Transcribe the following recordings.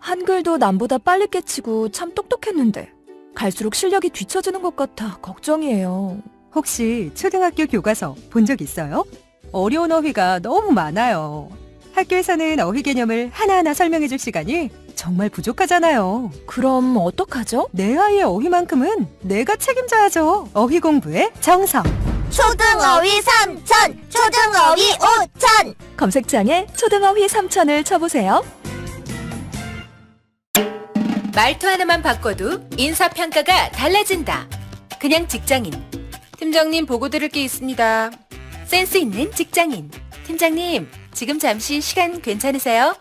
한글도 남보다 빨리 깨치고 참 똑똑했는데 갈수록 실력이 뒤처지는 것 같아 걱정이에요. 혹시 초등학교 교과서 본 적 있어요? 어려운 어휘가 너무 많아요. 학교에서는 어휘 개념을 하나하나 설명해 줄 시간이 정말 부족하잖아요. 그럼 어떡하죠? 내 아이의 어휘만큼은 내가 책임져야죠. 어휘 공부의 정석. 초등어휘 3천, 초등어휘 5천. 검색창에 초등어휘 3천을 쳐보세요. 말투 하나만 바꿔도 인사평가가 달라진다. 그냥 직장인. 팀장님 보고 드릴 게 있습니다. 센스 있는 직장인. 팀장님, 지금 잠시 시간 괜찮으세요?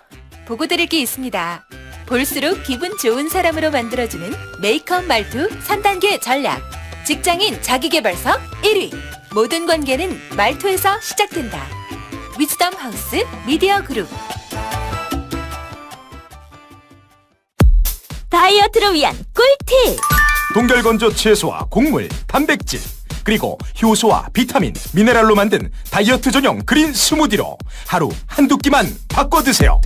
보고 드릴 게 있습니다. 볼수록 기분 좋은 사람으로 만들어주는 메이크업 말투 3단계 전략. 직장인 자기계발서 1위. 모든 관계는 말투에서 시작된다. 위즈덤 하우스 미디어 그룹. 다이어트를 위한 꿀팁. 동결건조 채소와 곡물, 단백질, 그리고 효소와 비타민, 미네랄로 만든 다이어트 전용 그린 스무디로 하루 한두 끼만 바꿔 드세요.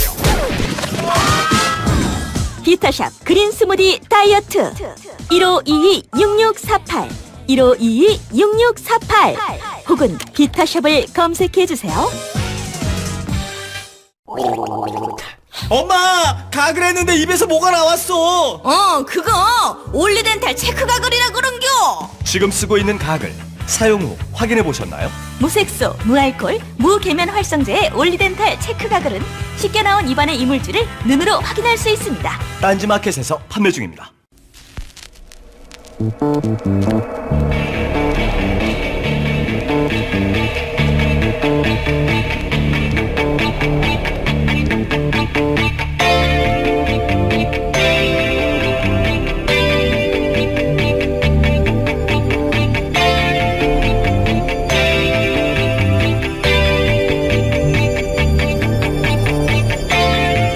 비타샵 그린 스무디 다이어트 1522-6648 1522-6648 혹은 비타샵을 검색해주세요. 엄마! 가글 했는데 입에서 뭐가 나왔어! 그거 올리덴탈 체크 가글이라 그런겨. 지금 쓰고 있는 가글 사용 후 확인해 보셨나요? 무색소, 무알콜, 무계면 활성제의 올리덴탈 체크 가글은 쉽게 나온 입안의 이물질을 눈으로 확인할 수 있습니다. 딴지마켓에서 판매 중입니다.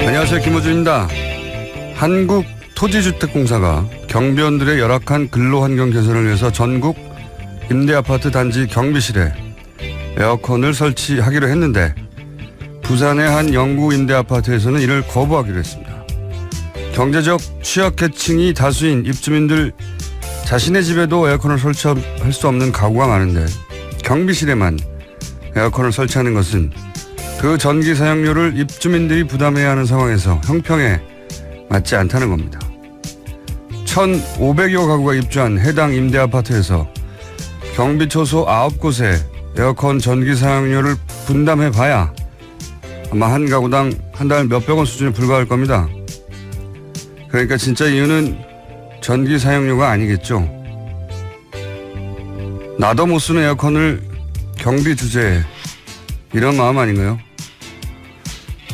안녕하세요. 김호준입니다. 한국토지주택공사가 경비원들의 열악한 근로환경 개선을 위해서 전국 임대아파트 단지 경비실에 에어컨을 설치하기로 했는데 부산의 한 영구 임대아파트에서는 이를 거부하기로 했습니다. 경제적 취약계층이 다수인 입주민들 자신의 집에도 에어컨을 설치할 수 없는 가구가 많은데 경비실에만 에어컨을 설치하는 것은 그 전기 사용료를 입주민들이 부담해야 하는 상황에서 형평에 맞지 않다는 겁니다. 1,500여 가구가 입주한 해당 임대아파트에서 경비초소 9곳에 에어컨 전기 사용료를 분담해봐야 아마 한 가구당 한 달 몇백 원 수준에 불과할 겁니다. 그러니까 진짜 이유는 전기 사용료가 아니겠죠. 나도 못 쓰는 에어컨을 경비 주제에 이런 마음 아닌가요?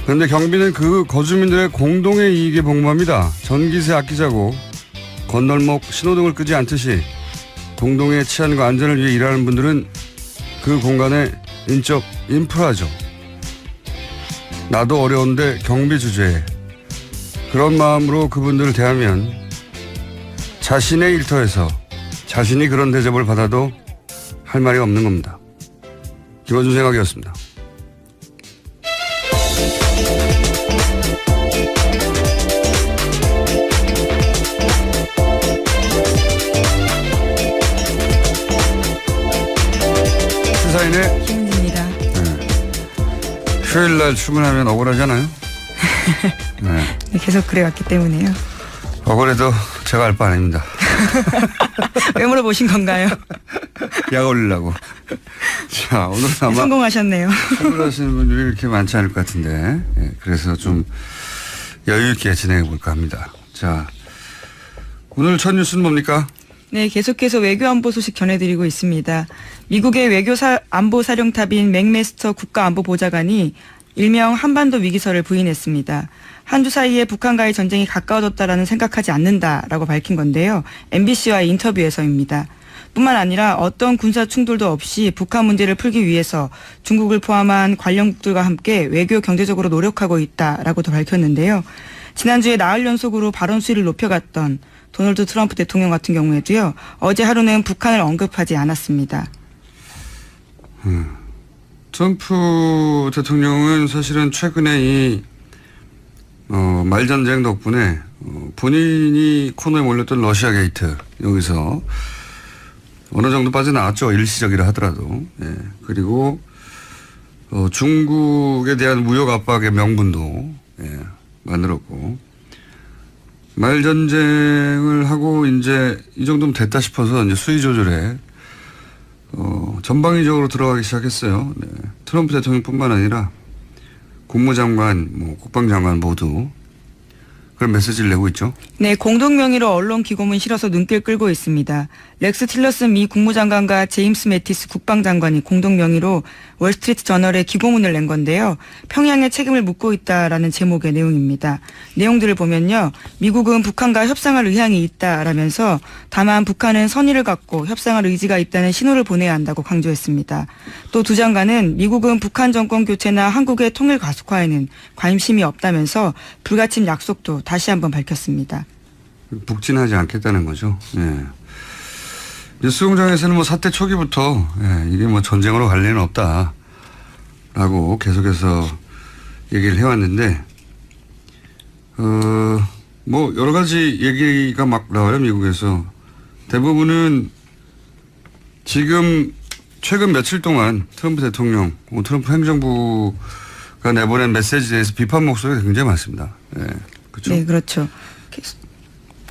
그런데 경비는 그 거주민들의 공동의 이익에 복무합니다. 전기세 아끼자고 건널목 신호등을 끄지 않듯이 공동의 치안과 안전을 위해 일하는 분들은 그 공간의 인적 인프라죠. 나도 어려운데 경비 주제에 그런 마음으로 그분들을 대하면 자신의 일터에서 자신이 그런 대접을 받아도 할 말이 없는 겁니다. 김어준 생각이었습니다. 시사인의 김은입니다. 휴일날 출근하면 억울하잖아요. 네. 계속 그래왔기 때문에요. 억울해도 제가 알 바 아닙니다. 왜 물어보신 건가요? 약 올리려고. 자, 오늘은 아마 성공하셨네요. 출근하시는 분들이 이렇게 많지 않을 것 같은데, 예, 그래서 좀 여유 있게 진행해 볼까 합니다. 자, 오늘 첫 뉴스는 뭡니까? 네, 계속해서 외교안보 소식 전해드리고 있습니다. 미국의 외교안보사령탑인 맥메스터 국가안보보좌관이 일명 한반도 위기설을 부인했습니다. 한 주 사이에 북한과의 전쟁이 가까워졌다라는 생각하지 않는다라고 밝힌 건데요. MBC와의 인터뷰에서입니다. 뿐만 아니라 어떤 군사 충돌도 없이 북한 문제를 풀기 위해서 중국을 포함한 관련국들과 함께 외교 경제적으로 노력하고 있다라고도 밝혔는데요. 지난주에 나흘 연속으로 발언 수위를 높여갔던 도널드 트럼프 대통령 같은 경우에도요. 어제 하루는 북한을 언급하지 않았습니다. 트럼프 대통령은 사실은 최근에 이 말전쟁 덕분에 본인이 코너에 몰렸던 러시아 게이트 여기서 어느 정도 빠져나왔죠. 일시적이라 하더라도. 예. 그리고 중국에 대한 무역 압박의 명분도 예, 만들었고 말전쟁을 하고 이제 이 정도면 됐다 싶어서 이제 수위 조절에 전방위적으로 들어가기 시작했어요. 네. 트럼프 대통령뿐만 아니라 국무장관, 국방장관 모두 그런 메시지를 내고 있죠. 네, 공동 명의로 언론 기고문 실어서 눈길 끌고 있습니다. 렉스 틸러슨 미 국무장관과 제임스 매티스 국방장관이 공동 명의로 월스트리트 저널에 기고문을 낸 건데요. 평양에 책임을 묻고 있다라는 제목의 내용입니다. 내용들을 보면요. 미국은 북한과 협상할 의향이 있다라면서 다만 북한은 선의를 갖고 협상할 의지가 있다는 신호를 보내야 한다고 강조했습니다. 또 두 장관은 미국은 북한 정권 교체나 한국의 통일 가속화에는 관심이 없다면서 불가침 약속도 다시 한번 밝혔습니다. 북진하지 않겠다는 거죠. 예. 뉴스공장에서는 사태 초기부터 이게 전쟁으로 갈 리는 없다라고 계속해서 얘기를 해왔는데 여러 가지 얘기가 막 나와요. 미국에서 대부분은 지금 최근 며칠 동안 트럼프 대통령, 트럼프 행정부가 내보낸 메시지에 대해서 비판 목소리가 굉장히 많습니다. 예. 그렇죠? 네, 그렇죠.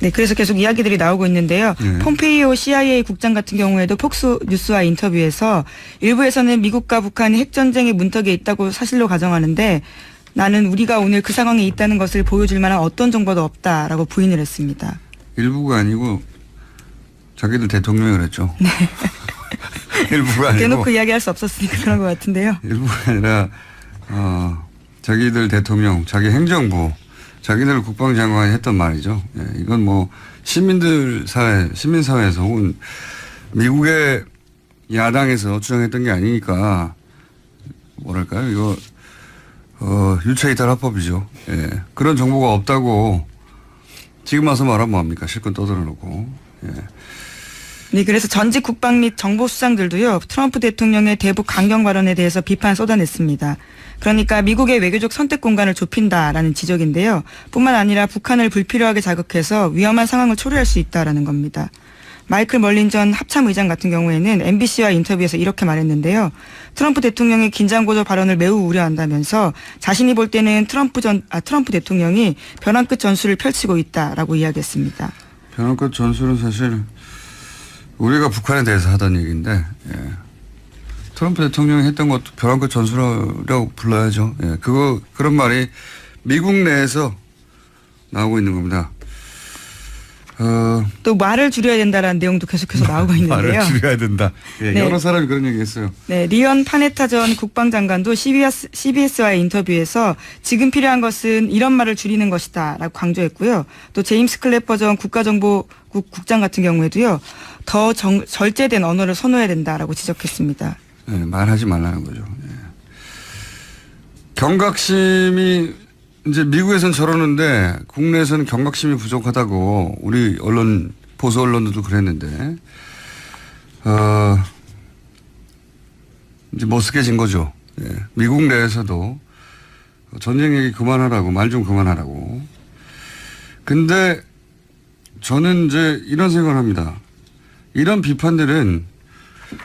네, 그래서 계속 이야기들이 나오고 있는데요. 네. 폼페이오 CIA 국장 같은 경우에도 폭스 뉴스와 인터뷰에서 일부에서는 미국과 북한이 핵전쟁의 문턱에 있다고 사실로 가정하는데 나는 우리가 오늘 그 상황에 있다는 것을 보여줄 만한 어떤 정보도 없다라고 부인을 했습니다. 일부가 아니고 자기들 대통령이 그랬죠. 네. 일부가 아니고. 대놓고 이야기할 수 없었으니까 그런 것 같은데요. 일부가 아니라 자기들 대통령, 자기 행정부, 자기들 국방장관이 했던 말이죠. 예, 이건 시민사회에서 혹은 미국의 야당에서 주장했던 게 아니니까 뭐랄까요. 이거 유체이탈 합법이죠. 예, 그런 정보가 없다고 지금 와서 말하면 뭐합니까. 실컷 떠들어놓고. 예. 네, 그래서 전직 국방 및 정보 수장들도요, 트럼프 대통령의 대북 강경 발언에 대해서 비판 쏟아냈습니다. 그러니까 미국의 외교적 선택 공간을 좁힌다라는 지적인데요. 뿐만 아니라 북한을 불필요하게 자극해서 위험한 상황을 초래할 수 있다라는 겁니다. 마이클 멀린 전 합참의장 같은 경우에는 MBC와 인터뷰에서 이렇게 말했는데요. 트럼프 대통령의 긴장 고조 발언을 매우 우려한다면서 자신이 볼 때는 트럼프 대통령이 벼랑 끝 전술을 펼치고 있다라고 이야기했습니다. 벼랑 끝 전술은 사실 우리가 북한에 대해서 하던 얘기인데, 예. 트럼프 대통령이 했던 것도 벼랑 끝 전술이라고 불러야죠. 예. 그런 말이 미국 내에서 나오고 있는 겁니다. 또 말을 줄여야 된다라는 내용도 계속해서 나오고 있는데요. 말을 줄여야 된다. 예, 네. 여러 사람이 그런 얘기 했어요. 네, 리언 파네타 전 국방장관도 CBS와의 인터뷰에서 지금 필요한 것은 이런 말을 줄이는 것이다 라고 강조했고요. 또 제임스 클래퍼 전 국가정보국 국장 같은 경우에도요. 더 절제된 언어를 선호해야 된다라고 지적했습니다. 네, 말하지 말라는 거죠. 예. 경각심이 이제 미국에서는 저러는데 국내에서는 경각심이 부족하다고 우리 언론 보수 언론들도 그랬는데 이제 머쓱해진 거죠. 예. 미국 내에서도 전쟁 얘기 그만하라고 말 좀 그만하라고. 근데 저는 이제 이런 생각을 합니다. 이런 비판들은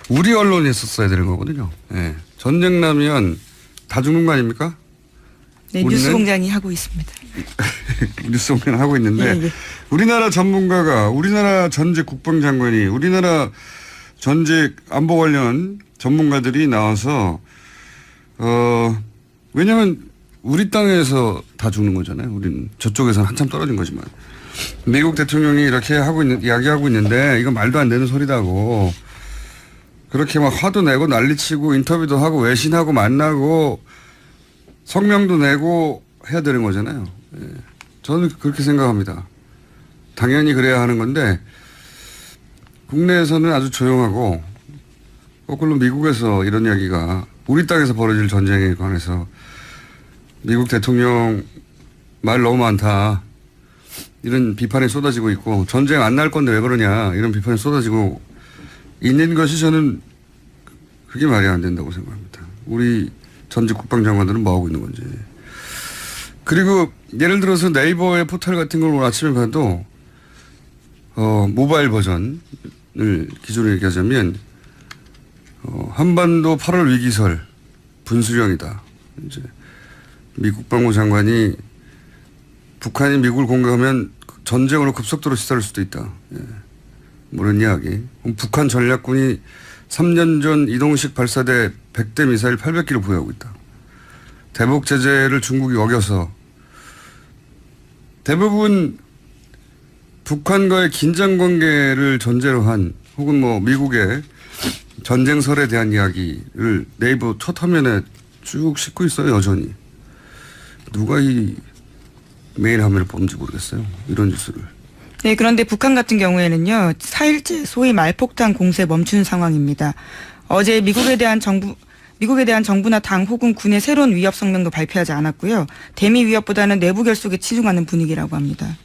우리 언론이 했었어야 되는 거거든요. 예. 전쟁 나면 다 죽는 거 아닙니까? 네, 뉴스공장이 하고 있습니다. 뉴스공장 하고 있는데 예, 예. 우리나라 전문가가 우리나라 전직 국방장관이 우리나라 전직 안보 관련 전문가들이 나와서 왜냐하면 우리 땅에서 다 죽는 거잖아요. 우리는 저쪽에서는 한참 떨어진 거지만 미국 대통령이 이렇게 이야기하고 있는데 이건 말도 안 되는 소리다고 그렇게 막 화도 내고 난리치고 인터뷰도 하고 외신하고 만나고 성명도 내고 해야 되는 거잖아요. 예. 저는 그렇게 생각합니다. 당연히 그래야 하는 건데 국내에서는 아주 조용하고 거꾸로 미국에서 이런 이야기가 우리 땅에서 벌어질 전쟁에 관해서 미국 대통령 말 너무 많다. 이런 비판이 쏟아지고 있고 전쟁 안 날 건데 왜 그러냐 이런 비판이 쏟아지고 있는 것이 저는 그게 말이 안 된다고 생각합니다. 우리 전직 국방장관들은 뭐하고 있는 건지. 그리고 예를 들어서 네이버의 포털 같은 걸 오늘 아침에 봐도 모바일 버전을 기준으로 얘기하자면 한반도 8월 위기설 분수령이다. 이제 미 국방부 장관이 북한이 미국을 공격하면 전쟁으로 급속도로 치달을 수도 있다. 예. 모르는 이야기. 북한 전략군이 3년 전 이동식 발사대 100대 미사일 800기를 보유하고 있다. 대북 제재를 중국이 어겨서 대부분 북한과의 긴장 관계를 전제로 한 혹은 뭐 미국의 전쟁설에 대한 이야기를 네이버 첫 화면에 쭉 싣고 있어요, 여전히. 누가 이 메일 화면을 뽑는지 모르겠어요. 이런 뉴스를. 네, 그런데 북한 같은 경우에는요, 4일째 소위 말폭탄 공세 멈춘 상황입니다. 어제 미국에 대한 정부나 당 혹은 군의 새로운 위협 성명도 발표하지 않았고요. 대미 위협보다는 내부 결속에 치중하는 분위기라고 합니다.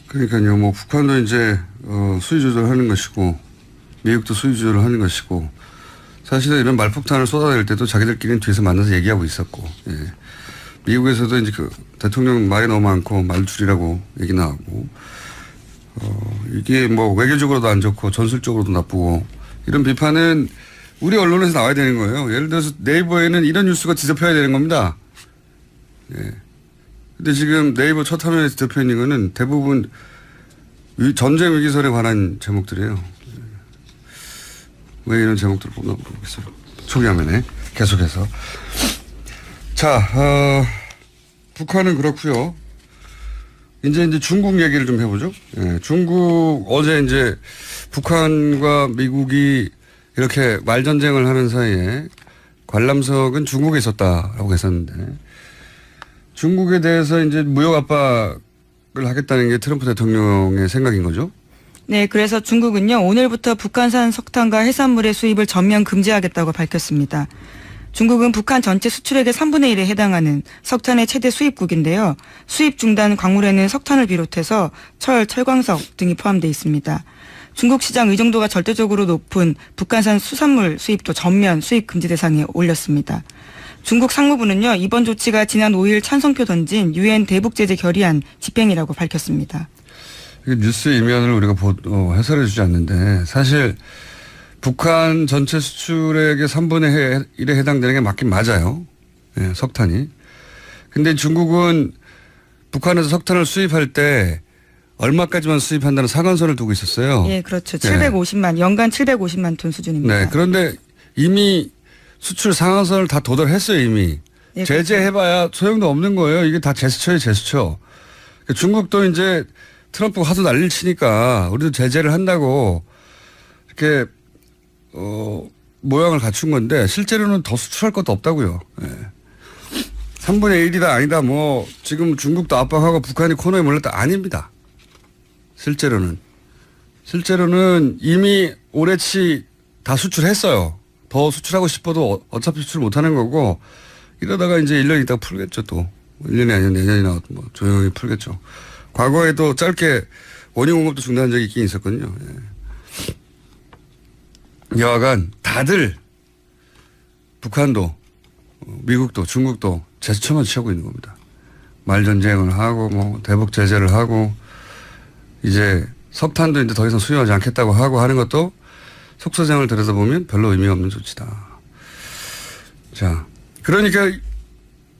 그러니까요, 뭐 북한도 이제 수위 조절하는 것이고 미국도 수위 조절을 하는 것이고 사실은 이런 말폭탄을 쏟아낼 때도 자기들끼리는 뒤에서 만나서 얘기하고 있었고, 예. 미국에서도 이제 그 대통령 말이 너무 많고 말줄이라고 얘기 나오고 이게 뭐 외교적으로도 안 좋고 전술적으로도 나쁘고 이런 비판은 우리 언론에서 나와야 되는 거예요. 예를 들어서 네이버에는 이런 뉴스가 뒤덮여야 되는 겁니다. 예. 근데 지금 네이버 첫 화면에 뒤덮여 있는 거는 대부분 전쟁 위기설에 관한 제목들이에요. 왜 이런 제목들을 뽑나 모르겠어요. 초기 화면에 계속해서. 자, 북한은 그렇고요. 이제 중국 얘기를 좀 해보죠. 예, 중국 어제 이제 북한과 미국이 이렇게 말전쟁을 하는 사이에 관람석은 중국에 있었다라고 했었는데 중국에 대해서 이제 무역 압박을 하겠다는 게 트럼프 대통령의 생각인 거죠. 네, 그래서 중국은요, 오늘부터 북한산 석탄과 해산물의 수입을 전면 금지하겠다고 밝혔습니다. 중국은 북한 전체 수출액의 3분의 1에 해당하는 석탄의 최대 수입국인데요. 수입 중단 광물에는 석탄을 비롯해서 철, 철광석 등이 포함되어 있습니다. 중국 시장 의존도가 절대적으로 높은 북한산 수산물 수입도 전면 수입 금지 대상에 올렸습니다. 중국 상무부는요, 이번 조치가 지난 5일 찬성표 던진 유엔 대북 제재 결의안 집행이라고 밝혔습니다. 뉴스의 이면을 우리가 해설해 주지 않는데 사실 북한 전체 수출액의 3분의 1에 해당되는 게 맞긴 맞아요. 예, 석탄이. 근데 중국은 북한에서 석탄을 수입할 때 얼마까지만 수입한다는 상한선을 두고 있었어요. 예, 그렇죠. 750만, 연간 750만 톤 수준입니다. 네, 그런데 이미 수출 상한선을 다 도달했어요, 이미. 예, 제재해봐야 소용도 없는 거예요. 이게 다 제스처예요, 제스처. 중국도 이제 트럼프가 하도 난리를 치니까 우리도 제재를 한다고 이렇게 모양을 갖춘 건데 실제로는 더 수출할 것도 없다고요. 예. 3분의 1이다 아니다 뭐 지금 중국도 압박하고 북한이 코너에 몰렸다 아닙니다. 실제로는 이미 올해치 다 수출했어요. 더 수출하고 싶어도 어차피 수출 못하는 거고 이러다가 이제 1년 있다가 풀겠죠 또. 1년이 아니면 내년이나 뭐 조용히 풀겠죠. 과거에도 짧게 원유 공급도 중단한 적이 있긴 있었거든요. 예. 여하간 다들 북한도 미국도 중국도 제스처만 취하고 있는 겁니다. 말전쟁을 하고 뭐 대북 제재를 하고 이제 석탄도 이제 더 이상 수용하지 않겠다고 하고 하는 것도 속사정을 들여다보면 별로 의미 없는 조치다. 자, 그러니까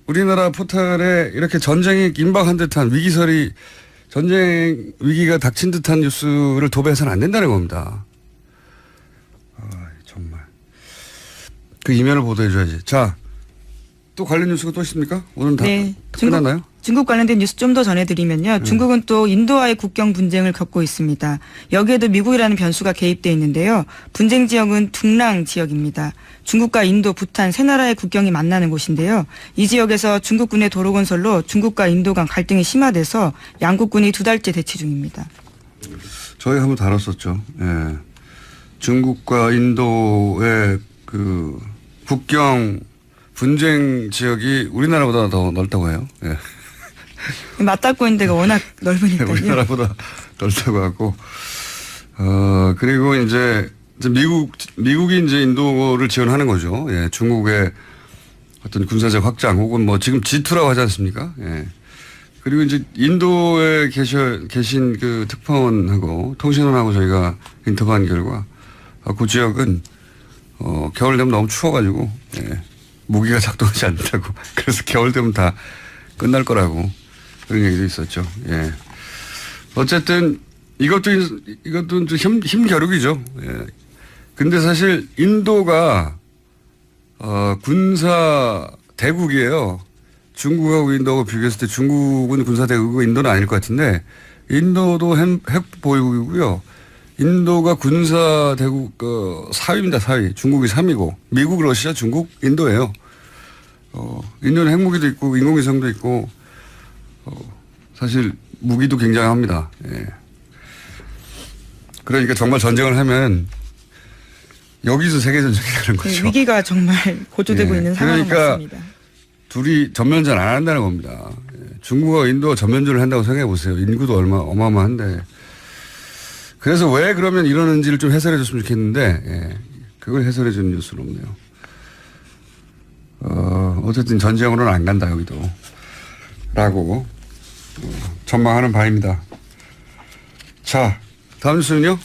우리나라 포털에 이렇게 전쟁이 임박한 듯한 위기설이 전쟁 위기가 닥친 듯한 뉴스를 도배해서는 안 된다는 겁니다. 정말. 그 이면을 보도해줘야지. 자, 또 관련 뉴스가 또 있습니까? 오늘 다 네, 끝났나요? 중국 관련된 뉴스 좀 더 전해드리면요. 중국은 또 인도와의 국경 분쟁을 겪고 있습니다. 여기에도 미국이라는 변수가 개입돼 있는데요. 분쟁 지역은 둥랑 지역입니다. 중국과 인도, 부탄 세 나라의 국경이 만나는 곳인데요. 이 지역에서 중국군의 도로 건설로 중국과 인도 간 갈등이 심화돼서 양국군이 2달째 대치 중입니다. 저희 한번 다뤘었죠. 예. 중국과 인도의 그 국경 분쟁 지역이 우리나라보다 더 넓다고 해요. 예. 맞닿고 있는 데가 워낙 넓으니까요. 우리나라보다 넓다고 하고, 그리고 이제 미국이 이제 인도를 지원하는 거죠. 예, 중국의 어떤 군사적 확장 혹은 뭐 지금 G2라고 하지 않습니까? 예. 그리고 이제 인도에 계신 그 특파원하고 통신원하고 저희가 인터뷰한 결과 그 지역은 겨울 되면 너무 추워가지고 예. 무기가 작동하지 않는다고 그래서 겨울 되면 다 끝날 거라고 그런 얘기도 있었죠. 예. 어쨌든 이것도 좀 힘겨루기죠. 예. 근데 사실 인도가 군사 대국이에요. 중국하고 인도하고 비교했을 때 중국은 군사 대국이고 인도는 아닐 것 같은데 인도도 핵 보유국이고요. 인도가 군사 대국 4위입니다. 4위. 중국이 3위고 미국, 러시아, 중국, 인도예요. 인도는 핵무기도 있고 인공위성도 있고 사실 무기도 굉장합니다. 예. 그러니까 정말 전쟁을 하면 여기서 세계전쟁이 되는 거죠. 위기가 정말 고조되고 예. 있는 상황인 것 그러니까 같습니다. 둘이 전면전 안 한다는 겁니다. 예. 중국과 인도가 전면전을 한다고 생각해 보세요. 인구도 어마어마한데. 그래서 왜 그러면 이러는지를 좀 해설해 줬으면 좋겠는데 예. 그걸 해설해 주는 뉴스는 없네요. 어쨌든 전쟁으로는 안 간다 여기도 라고 전망하는 바입니다. 자, 다음 뉴스는요?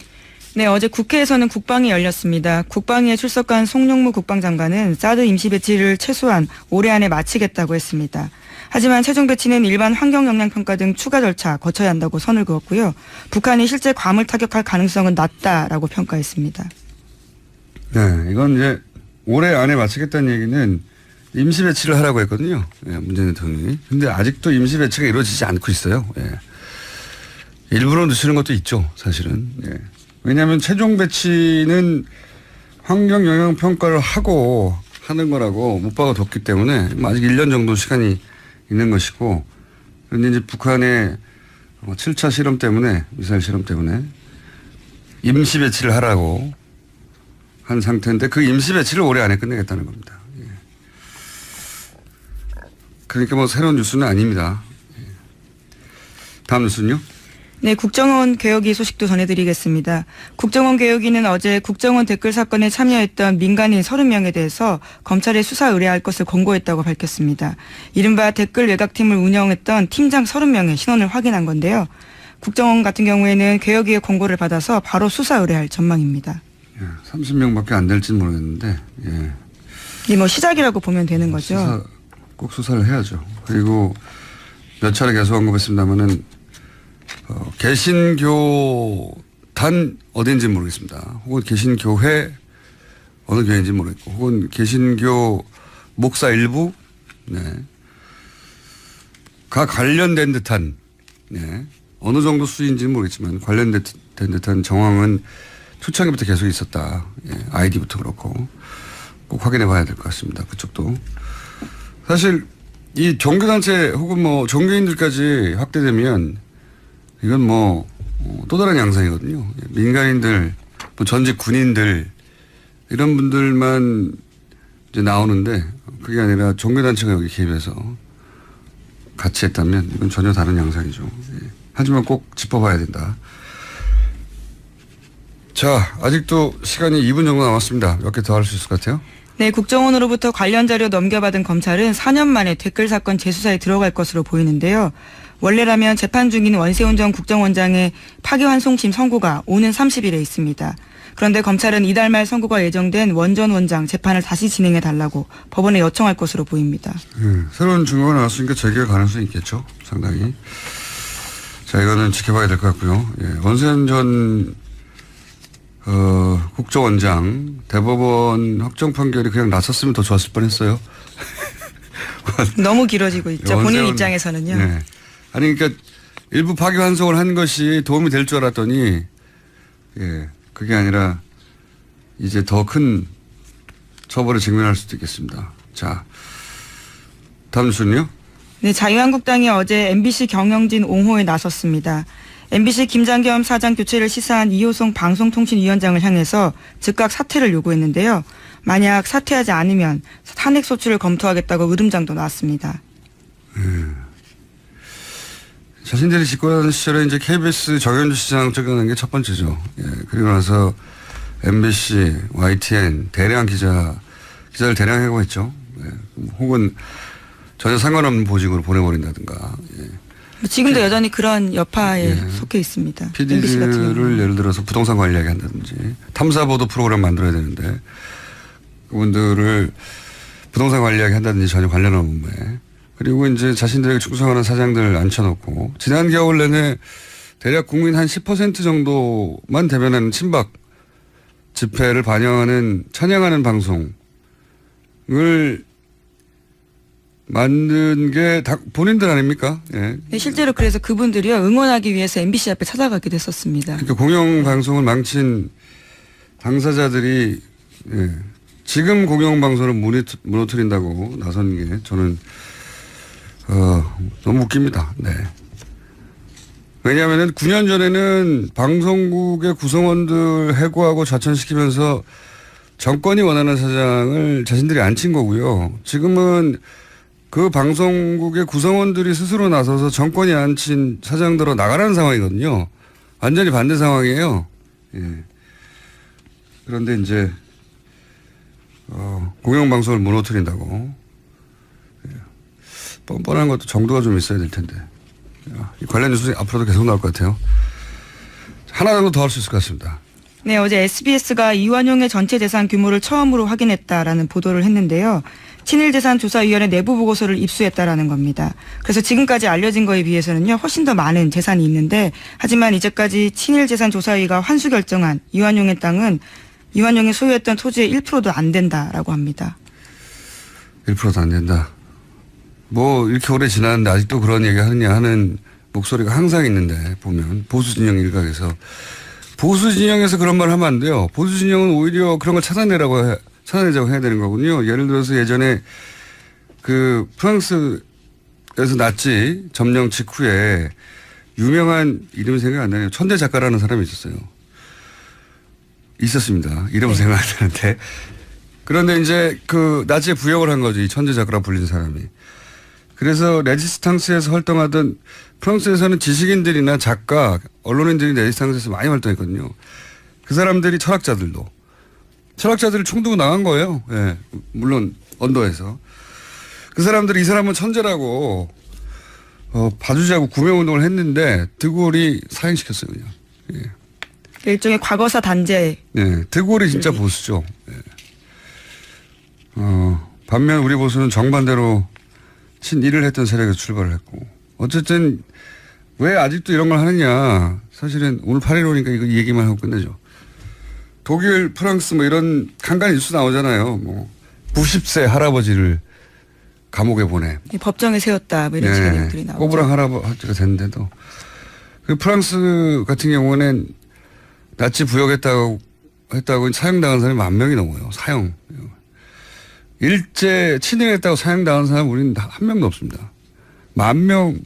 네, 어제 국회에서는 국방이 열렸습니다. 국방위에 출석한 송영무 국방장관은 사드 임시 배치를 최소한 올해 안에 마치겠다고 했습니다. 하지만 최종 배치는 일반 환경영향평가 등 추가 절차 거쳐야 한다고 선을 그었고요. 북한이 실제 괌을 타격할 가능성은 낮다라고 평가했습니다. 네, 이건 이제 올해 안에 마치겠다는 얘기는 임시 배치를 하라고 했거든요. 예, 문재인 대통령이. 근데 아직도 임시 배치가 이루어지지 않고 있어요. 예. 일부러 늦추는 것도 있죠, 사실은. 예. 왜냐하면 최종 배치는 환경 영향 평가를 하고 하는 거라고 못 박아뒀기 때문에 아직 1년 정도 시간이 있는 것이고, 그런데 이제 북한의 7차 실험 때문에, 미사일 실험 때문에 임시 배치를 하라고 한 상태인데 그 임시 배치를 올해 안에 끝내겠다는 겁니다. 예. 그러니까 뭐 새로운 뉴스는 아닙니다. 예. 다음 뉴스는요? 네, 국정원 개혁위 소식도 전해드리겠습니다. 국정원 개혁위는 어제 국정원 댓글 사건에 참여했던 민간인 30명에 대해서 검찰에 수사 의뢰할 것을 권고했다고 밝혔습니다. 이른바 댓글 외곽팀을 운영했던 팀장 30명의 신원을 확인한 건데요. 국정원 같은 경우에는 개혁위의 권고를 받아서 바로 수사 의뢰할 전망입니다. 예, 30명밖에 안 될지는 모르겠는데, 예. 이 뭐 시작이라고 보면 되는 거죠. 꼭 수사를 해야죠. 그리고 몇 차례 계속 언급했습니다만은 개신교단 어딘지 모르겠습니다. 혹은 개신교회 어느 교회인지 모르겠고, 혹은 개신교 목사 일부, 네. 가 관련된 듯한, 네. 어느 정도 수인지는 모르겠지만 관련된 듯한 정황은 초창기부터 계속 있었다. 예. 아이디부터 그렇고 꼭 확인해 봐야 될 것 같습니다. 그쪽도. 사실 이 종교단체 혹은 뭐 종교인들까지 확대되면 이건 뭐 또 다른 양상이거든요. 민간인들, 뭐 전직 군인들 이런 분들만 이제 나오는데 그게 아니라 종교단체가 여기 개입해서 같이 했다면 이건 전혀 다른 양상이죠. 예. 하지만 꼭 짚어봐야 된다. 자, 아직도 시간이 2분 정도 남았습니다. 몇 개 더 할 수 있을 것 같아요? 네, 국정원으로부터 관련 자료 넘겨받은 검찰은 4년 만에 댓글 사건 재수사에 들어갈 것으로 보이는데요. 원래라면 재판 중인 원세훈 전 국정원장의 파기환송심 선고가 오는 30일에 있습니다. 그런데 검찰은 이달 말 선고가 예정된 원 전 원장 재판을 다시 진행해 달라고 법원에 요청할 것으로 보입니다. 새로운 증거가 나왔으니까 재개할 가능성이 있겠죠. 상당히. 자, 이거는 지켜봐야 될 것 같고요. 예, 원세훈 전 국정원장 대법원 확정 판결이 그냥 났었으면 더 좋았을 뻔했어요. 너무 길어지고 있죠. 본인 입장에서는요. 네. 아니 그러니까 일부 파기환송을 한 것이 도움이 될 줄 알았더니 예, 그게 아니라 이제 더 큰 처벌에 직면할 수도 있겠습니다. 자, 다음 뉴스는요? 네, 자유한국당이 어제 MBC 경영진 옹호에 나섰습니다. MBC 김장겸 사장 교체를 시사한 이호송 방송통신위원장을 향해서 즉각 사퇴를 요구했는데요. 만약 사퇴하지 않으면 탄핵 소추를 검토하겠다고 으름장도 나왔습니다. 자신들이 집권하는 시절에 이제 KBS 정현주 시장 쫓겨난 게 첫 번째죠. 예, 그리고 나서 MBC, YTN 대량 기자를 대량 해고했죠. 혹은 전혀 상관없는 보직으로 보내버린다든가. 지금도 여전히 그런 여파에 예. 속해 있습니다. MBC 같은 PD들을 경우는. 예를 들어서 부동산 관리하게 한다든지 탐사보도 프로그램 만들어야 되는데 그분들을 부동산 관리하게 한다든지 전혀 관련 없는 업무에 그리고 이제 자신들에게 충성하는 사장들 앉혀놓고 지난 겨울 내내 대략 국민 한 10% 정도만 대변하는 친박 집회를 반영하는 찬양하는 방송을 만든 게 다 본인들 아닙니까? 예. 네, 실제로 그래서 그분들이요 응원하기 위해서 MBC 앞에 찾아가기도 했었습니다. 그러니까 공영방송을 망친 당사자들이 예, 지금 공영방송을 무너뜨린다고 나선 게 저는 너무 웃깁니다. 네. 왜냐하면 9년 전에는 방송국의 구성원들 해고하고 좌천시키면서 정권이 원하는 사장을 자신들이 앉힌 거고요. 지금은 그 방송국의 구성원들이 스스로 나서서 정권이 앉힌 사장들로 나가라는 상황이거든요. 완전히 반대 상황이에요. 예. 그런데 이제 공영방송을 무너뜨린다고 뻔뻔한 것도 정도가 좀 있어야 될 텐데 이 관련 뉴스 앞으로도 계속 나올 것 같아요. 하나 정도 더 할 수 있을 것 같습니다. 네, 어제 SBS가 이완용의 전체 재산 규모를 처음으로 확인했다라는 보도를 했는데요. 친일재산조사위원회 내부 보고서를 입수했다라는 겁니다. 그래서 지금까지 알려진 거에 비해서는요, 훨씬 더 많은 재산이 있는데, 하지만 이제까지 친일재산조사위가 환수 결정한 이완용의 땅은 이완용이 소유했던 토지의 1%도 안 된다라고 합니다. 1%도 안 된다. 뭐 이렇게 오래 지났는데 아직도 그런 얘기 하느냐 하는 목소리가 항상 있는데 보면 보수진영 일각에서 보수진영에서 그런 말 하면 안 돼요. 보수진영은 오히려 그런 걸 찾아내자고 해야 되는 거군요. 예를 들어서 예전에 그 프랑스에서 나치 점령 직후에 유명한 이름이 생각 안 나네요. 천재 작가라는 사람이 있었습니다. 이름은 생각 안 나는데. 그런데 이제 그 나치에 부역을 한 거죠. 이 천재 작가라 불린 사람이. 그래서 레지스탕스에서 활동하던 프랑스에서는 지식인들이나 작가, 언론인들이 레지스탕스에서 많이 활동했거든요. 그 사람들이 철학자들을 총두고 나간 거예요. 예. 물론 언도에서. 그 사람들이 이 사람은 천재라고 봐주자고 구매운동을 했는데 드골이 사형시켰어요. 그냥. 예. 일종의 과거사 단죄. 네, 드골이 진짜 보수죠. 예. 반면 우리 보수는 정반대로 친일을 했던 세력에서 출발을 했고 어쨌든 왜 아직도 이런 걸 하느냐 사실은 오늘 8.15니까 이거 얘기만 하고 끝내죠. 독일, 프랑스 뭐 이런 간간히 뉴스 나오잖아요. 뭐 90세 할아버지를 감옥에 보내. 법정에 세웠다 뭐 이런 식의 내용들이 나오죠. 꼬부랑 할아버지가 됐는데도 그 프랑스 같은 경우는 나치 부역했다고 사형당한 사람이 10,000명이 넘어요. 사형. 일제 친일했다고 사형당한 사람 우리는 한 명도 없습니다. 10,000명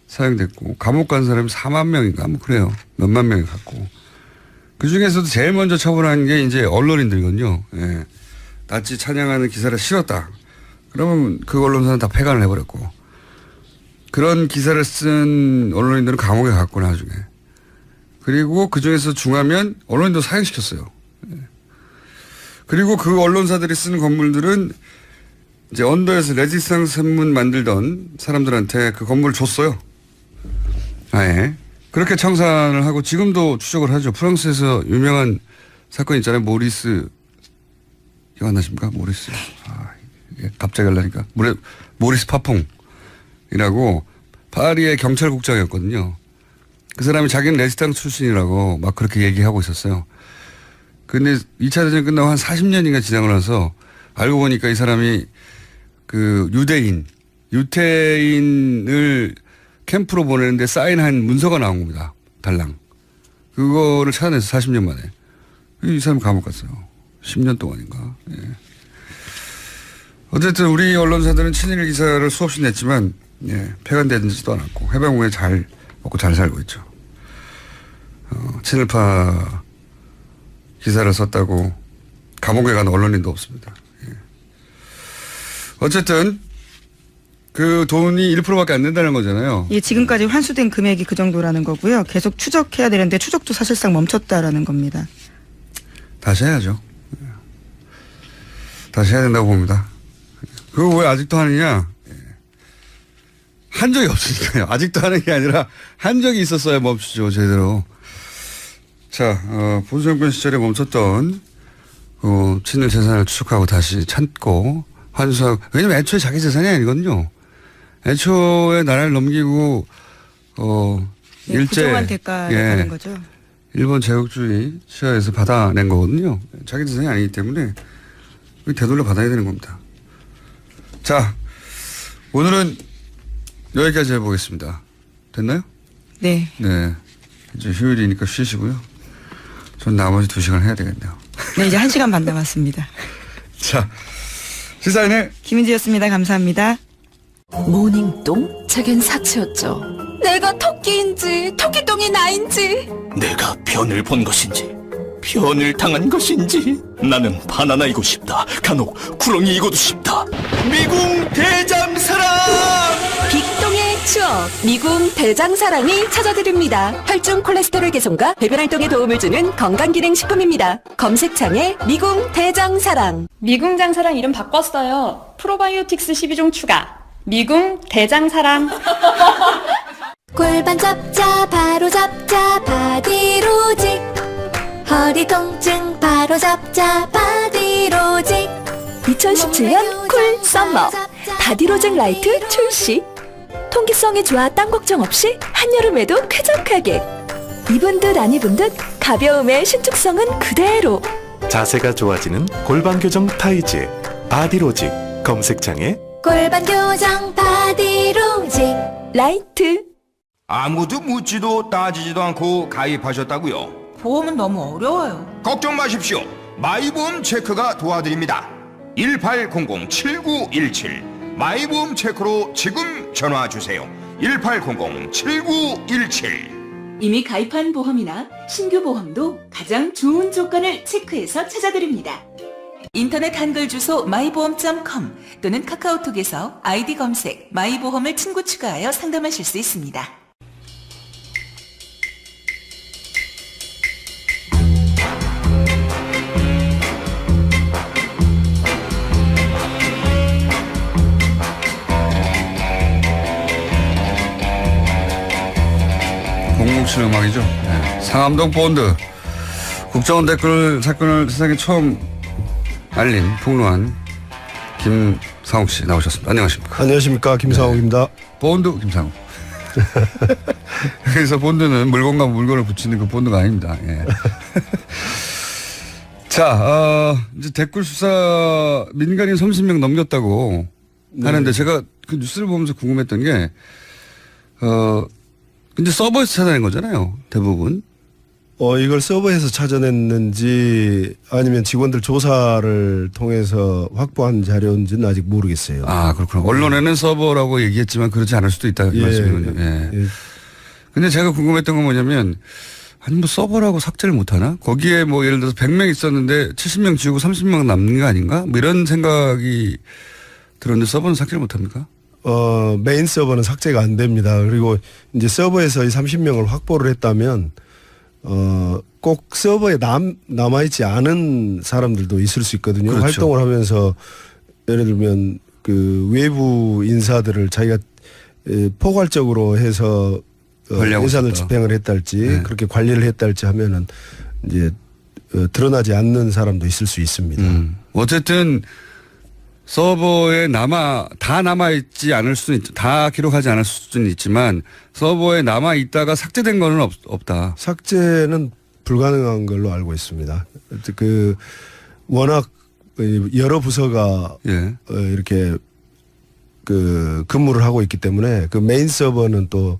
사형됐고 감옥 간 사람이 40,000명인가 뭐 그래요. 몇만 명이 갔고 그 중에서도 제일 먼저 처벌한 게 이제 언론인들이거든요. 예. 나치 찬양하는 기사를 실었다. 그러면 그 언론사는 다 폐간을 해버렸고 그런 기사를 쓴 언론인들은 감옥에 갔고 나중에 그리고 그 중에서 중하면 언론인도 사형시켰어요. 예. 그리고 그 언론사들이 쓰는 건물들은 이제 언더에서 레지스탕스 선문 만들던 사람들한테 그 건물을 줬어요. 아예. 그렇게 청산을 하고 지금도 추적을 하죠. 프랑스에서 유명한 사건 있잖아요. 모리스. 기억 안 나십니까? 모리스. 갑자기 하려니까. 모리스 파퐁이라고 파리의 경찰국장이었거든요. 그 사람이 자기는 레지스탕스 출신이라고 막 그렇게 얘기하고 있었어요. 근데 2차 대전 끝나고 한 40년인가 지나고 나서 알고 보니까 이 사람이 그 유태인을 캠프로 보내는데 사인한 문서가 나온 겁니다. 달랑. 그거를 찾아내서 40년 만에. 이 사람 감옥 갔어요. 10년 동안인가. 예. 어쨌든 우리 언론사들은 친일 기사를 수없이 냈지만 예, 폐간되지도 않았고 해방후에 잘 먹고 잘 살고 있죠. 친일파 기사를 썼다고 감옥에 간 언론인도 없습니다. 예. 어쨌든 그 돈이 1%밖에 안 된다는 거잖아요. 예, 지금까지 환수된 금액이 그 정도라는 거고요. 계속 추적해야 되는데 추적도 사실상 멈췄다라는 겁니다. 다시 해야죠. 다시 해야 된다고 봅니다. 그거 왜 아직도 하느냐? 예. 한 적이 없으니까요. 아직도 하는 게 아니라 한 적이 있었어야 멈추죠, 제대로. 자, 보수정권 시절에 멈췄던 친일 재산을 추적하고 다시 찾고 환수하고, 왜냐면 애초에 자기 재산이 아니거든요. 애초에 나라를 넘기고 일제 부정한 대가를 하는 거죠. 일본 제국주의 시야에서 받아낸 거거든요. 자기 재산이 아니기 때문에 되돌려 받아야 되는 겁니다. 자, 오늘은 여기까지 해보겠습니다. 됐나요? 네. 네. 이제 휴일이니까 쉬시고요. 전 나머지 2시간 해야 되겠네요. 네, 이제 1시간 반 남았습니다. 자, 시사인의 김은지였습니다. 감사합니다. 모닝똥? 제겐 사치였죠. 내가 토끼인지 토끼똥이 나인지. 내가 변을 본 것인지 변을 당한 것인지 나는 바나나이고 싶다. 간혹 구렁이이고도 싶다. 미궁 대장사랑. 빅동의 추억 미궁 대장사랑이 찾아드립니다. 혈중 콜레스테롤 개선과 배변 활동에 도움을 주는 건강기능식품입니다. 검색창에 미궁 대장사랑. 미궁 장사랑 이름 바꿨어요. 프로바이오틱스 12종 추가. 미궁 대장사랑. 골반 잡자 바로 잡자 바디로직. 허리 통증 바로 잡자 바디로직. 2017년 쿨 썸머 바디로직 라이트 출시. 통기성이 좋아 땀 걱정 없이 한여름에도 쾌적하게. 입은 듯 안 입은 듯 가벼움의 신축성은 그대로. 자세가 좋아지는 골반 교정 타이즈 바디로직. 검색창에 골반 교정 바디로직. 라이트. 아무도 묻지도 따지지도 않고 가입하셨다고요? 보험은 너무 어려워요. 걱정 마십시오. 마이보험 체크가 도와드립니다. 1800-7917 마이보험 체크로 지금 전화주세요. 1800-7917. 이미 가입한 보험이나 신규 보험도 가장 좋은 조건을 체크해서 찾아드립니다. 인터넷 한글 주소 마이보험.com 또는 카카오톡에서 아이디 검색 마이보험을 친구 추가하여 상담하실 수 있습니다. 공공칠 음악이죠. 네. 상암동 본드 국정원 댓글 사건을 세상에 처음 알린 폭로한 김상욱 씨 나오셨습니다. 안녕하십니까? 안녕하십니까? 김상욱입니다. 네. 본드 김상욱. 그래서 본드는 물건과 물건을 붙이는 그 본드가 아닙니다. 예. 자, 이제 댓글 수사 민간인 30명 넘겼다고 하는데 제가 그 뉴스를 보면서 궁금했던 게 근데 서버에서 찾아낸 거잖아요, 대부분. 이걸 서버에서 찾아냈는지 아니면 직원들 조사를 통해서 확보한 자료인지는 아직 모르겠어요. 아, 그렇구나. 언론에는 서버라고 얘기했지만 그렇지 않을 수도 있다. 이 말씀이군요. 예. 근데 제가 궁금했던 건 뭐냐면, 아니, 뭐 서버라고 삭제를 못하나? 거기에 뭐 예를 들어서 100명 있었는데 70명 지우고 30명 남는 거 아닌가? 뭐 이런 생각이 들었는데 서버는 삭제를 못합니까? 메인 서버는 삭제가 안 됩니다. 그리고 이제 서버에서 이 30명을 확보를 했다면, 꼭 서버에 남아있지 않은 사람들도 있을 수 있거든요. 그렇죠. 활동을 하면서 예를 들면 그 외부 인사들을 자기가 포괄적으로 해서 예산을 집행을 했달지 네. 그렇게 관리를 했달지 하면은 이제 드러나지 않는 사람도 있을 수 있습니다. 어쨌든 서버에 다 남아있지 않을 수는 있죠. 다 기록하지 않을 수는 있지만 서버에 남아있다가 삭제된 거는 없다. 삭제는 불가능한 걸로 알고 있습니다. 그 워낙 여러 부서가 이렇게 그 근무를 하고 있기 때문에 그 메인 서버는 또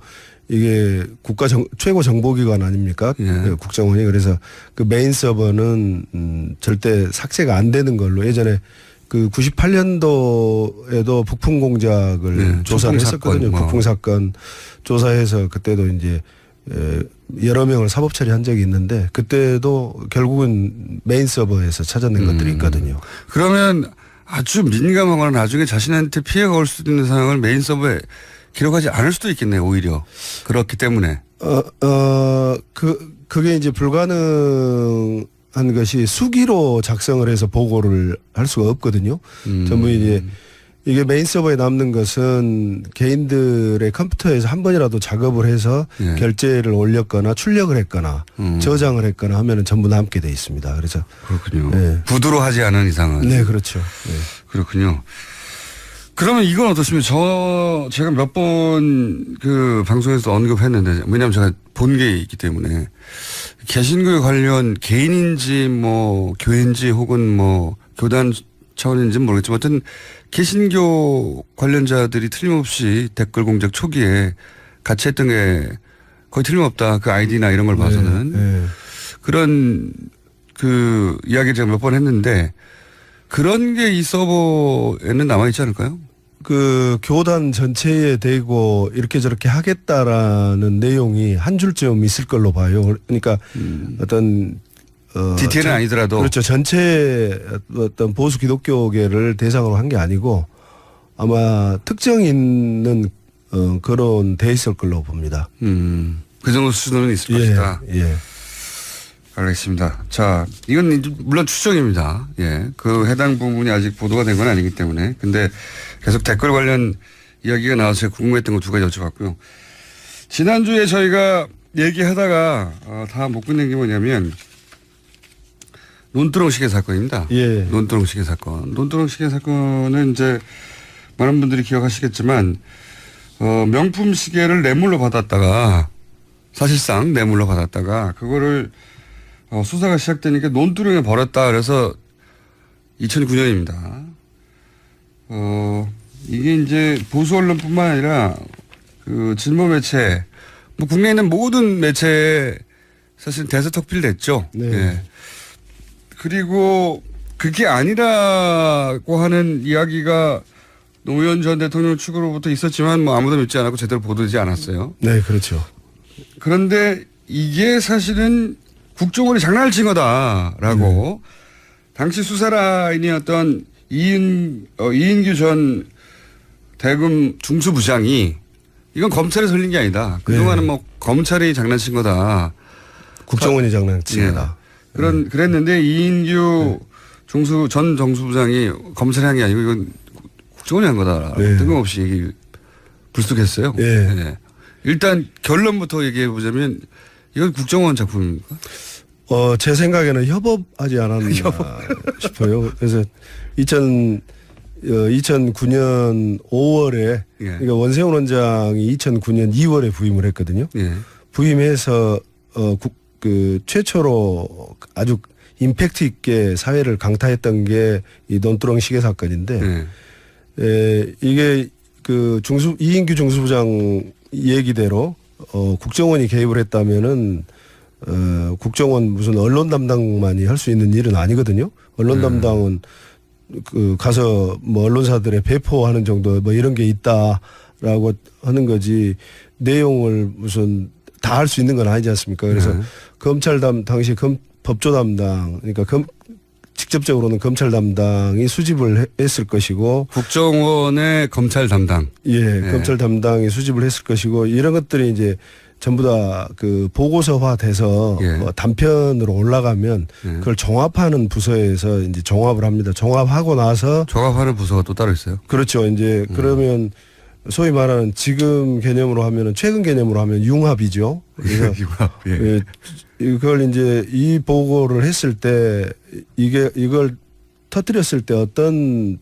이게 최고 정보기관 아닙니까? 그 국정원이. 그래서 그 메인 서버는 절대 삭제가 안 되는 걸로 예전에 그 98년도에도 북풍 공작을 조사를 했었거든요. 북풍 사건 조사해서 그때도 이제 여러 명을 사법 처리한 적이 있는데 그때도 결국은 메인 서버에서 찾아낸 것들이 있거든요. 그러면 아주 민감하거나 나중에 자신한테 피해가 올 수도 있는 상황을 메인 서버에 기록하지 않을 수도 있겠네요. 오히려 그렇기 때문에. 그게 이제 불가능한 것이 수기로 작성을 해서 보고를 할 수가 없거든요. 전부 이제 이게 메인 서버에 남는 것은 개인들의 컴퓨터에서 한 번이라도 작업을 해서 예. 결제를 올렸거나 출력을 했거나 저장을 했거나 하면은 전부 남게 돼 있습니다. 그래서 그렇군요. 네. 부두로 하지 않은 이상은. 네, 그렇죠. 네. 그렇군요. 그러면 이건 어떻습니까? 제가 몇 번 그 방송에서 언급했는데, 왜냐하면 제가 본 게 있기 때문에, 개신교에 관련 개인인지 뭐 교회인지 혹은 뭐 교단 차원인지는 모르겠지만, 어쨌든 개신교 관련자들이 틀림없이 댓글 공작 초기에 같이 했던 게 거의 틀림없다. 그 아이디나 이런 걸 봐서는. 네. 그런 그 이야기를 제가 몇 번 했는데, 그런 게 이 서버에는 남아있지 않을까요? 그 교단 전체에 대고 이렇게 저렇게 하겠다라는 내용이 한 줄쯤 있을 걸로 봐요. 그러니까 어떤 디테일은 아니더라도 그렇죠. 전체 어떤 보수 기독교계를 대상으로 한 게 아니고 아마 특정 있는 그런 돼 있을 걸로 봅니다. 그 정도 수준은 있을 것이다. 예. 알겠습니다. 자, 이건 이제 물론 추정입니다. 예. 그 해당 부분이 아직 보도가 된 건 아니기 때문에. 근데 계속 댓글 관련 이야기가 나와서 제가 궁금했던 거 두 가지 여쭤봤고요. 지난주에 저희가 얘기하다가 다 못 끝낸 게 뭐냐면 논두렁 시계 사건입니다. 예. 논두렁 시계 사건. 논두렁 시계 사건은 이제 많은 분들이 기억하시겠지만 명품 시계를 뇌물로 받았다가 사실상 뇌물로 받았다가 그거를 수사가 시작되니까 논두렁에 버렸다. 그래서 2009년입니다. 이게 이제 보수 언론뿐만 아니라 그 진보 매체, 뭐 국내에 있는 모든 매체에 사실 대서특필 됐죠. 네. 예. 그리고 그게 아니라고 하는 이야기가 노무현 전 대통령 측으로부터 있었지만 뭐 아무도 믿지 않았고 제대로 보도되지 않았어요. 네, 그렇죠. 그런데 이게 사실은 국정원이 장난을 친 거다라고 당시 수사라인이었던 이인규 전 대검 중수부장이 이건 검찰이 설린 게 아니다. 그동안은 뭐 검찰이 장난친 거다. 국정원이 장난친 거다. 그랬는데 이인규 전 정수부장이 검찰이 한 게 아니고 이건 국정원이 한 거다. 뜬금없이 얘기 불쑥했어요. 네. 일단 결론부터 얘기해 보자면 이건 국정원 작품입니까? 제 생각에는 협업하지 않았나 싶어요. 그래서 2009년 5월에 그러니까 원세훈 원장이 2009년 2월에 부임을 했거든요. 부임해서 그 최초로 아주 임팩트 있게 사회를 강타했던 게 이 논두렁 시계 사건인데 이게 그 이인규 중수부장 얘기대로 국정원이 개입을 했다면은 국정원 무슨 언론 담당만이 할 수 있는 일은 아니거든요. 언론 담당은 그 가서 뭐 언론사들에 배포하는 정도 뭐 이런 게 있다라고 하는 거지 내용을 무슨 다 할 수 있는 건 아니지 않습니까? 그래서 검찰 당시 법조 담당 그러니까 직접적으로는 검찰 담당이 수집을 했을 것이고 국정원의 검찰 담당 검찰 담당이 수집을 했을 것이고 이런 것들이 이제 전부 다 그 보고서화 돼서 단편으로 올라가면 그걸 종합하는 부서에서 이제 종합을 합니다. 종합하고 나서 종합하는 부서가 또 따로 있어요? 그렇죠. 이제 그러면 소위 말하는 지금 개념으로 하면은 최근 개념으로 하면 융합이죠. 그래서 융합. 이걸 이제 이 보고를 했을 때 이걸 터뜨렸을 때 어떤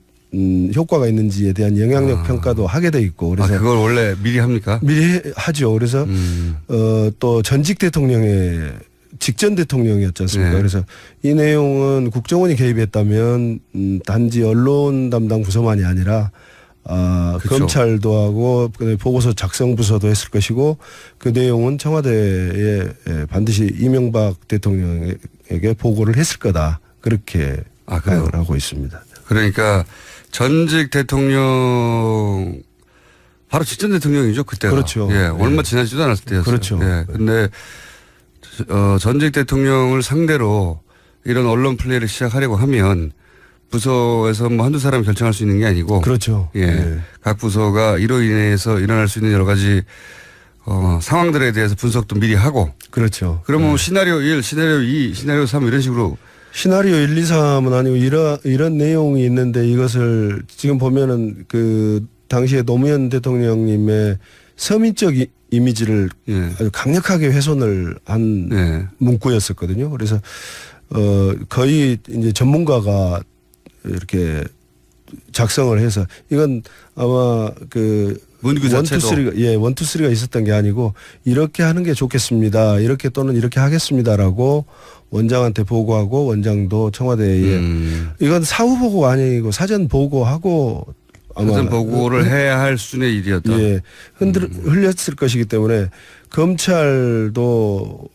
효과가 있는지에 대한 영향력 평가도 하게 돼 있고 그래서 그걸 원래 미리 합니까? 미리 하죠. 그래서 또 전직 대통령의 직전 대통령이었지 않습니까? 그래서 이 내용은 국정원이 개입했다면 단지 언론 담당 부서만이 아니라 그렇죠. 검찰도 하고 보고서 작성 부서도 했을 것이고 그 내용은 청와대에 반드시 이명박 대통령에게 보고를 했을 거다. 그렇게 생각을 하고 있습니다. 그러니까 전직 대통령 바로 직전 대통령이죠 그때가. 그렇죠. 얼마 지나지도 않았을 때였어요. 그렇죠. 근데 전직 대통령을 상대로 이런 언론 플레이를 시작하려고 하면 부서에서 뭐 한두 사람이 결정할 수 있는 게 아니고. 그렇죠. 각 부서가 이로 인해서 일어날 수 있는 여러 가지 상황들에 대해서 분석도 미리 하고. 그렇죠. 그러면 시나리오 1, 시나리오 2, 시나리오 3 이런 식으로 시나리오 1, 2, 3은 아니고 이런 내용이 있는데 이것을 지금 보면은 그 당시에 노무현 대통령님의 서민적 이미지를 아주 강력하게 훼손을 한 문구였었거든요. 그래서 거의 이제 전문가가 이렇게 작성을 해서 이건 아마 그 문구 자체도 1, 2, 3가 있었던 게 아니고 이렇게 하는 게 좋겠습니다. 이렇게 또는 이렇게 하겠습니다라고 원장한테 보고하고 원장도 청와대에 이건 사후 보고가 아니고 사전 보고하고 아마 사전 보고를 해야 할 수준의 일이었다. 예, 흘렸을 것이기 때문에 검찰도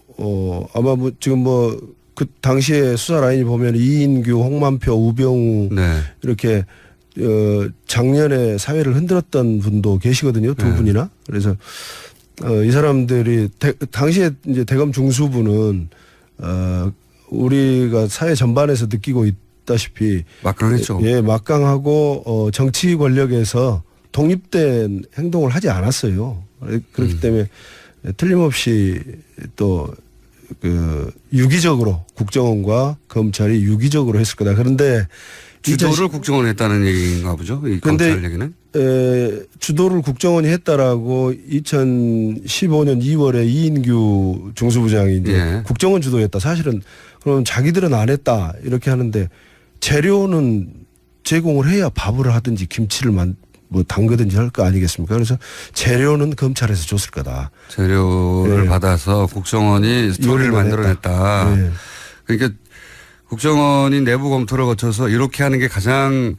아마 뭐 지금 뭐 그 당시에 수사 라인이 보면 이인규, 홍만표, 우병우 이렇게 작년에 사회를 흔들었던 분도 계시거든요. 두 분이나. 그래서 이 사람들이 당시에 이제 대검 중수부는 우리가 사회 전반에서 느끼고 있다시피 막강했죠. 예, 막강하고 정치 권력에서 독립된 행동을 하지 않았어요. 그렇기 때문에 틀림없이 또 그 유기적으로 국정원과 검찰이 유기적으로 했을 거다. 그런데 주도를 국정원이 했다는 얘기인가 보죠. 이 검찰 얘기는. 주도를 국정원이 했다라고 2015년 2월에 이인규 중수부장이 이제 국정원 주도했다. 사실은 그럼 자기들은 안 했다 이렇게 하는데 재료는 제공을 해야 밥을 하든지 김치를 뭐 담그든지 할 거 아니겠습니까? 그래서 재료는 검찰에서 줬을 거다. 재료를 받아서 국정원이 스토리를 만들어냈다. 그러니까 국정원이 내부 검토를 거쳐서 이렇게 하는 게 가장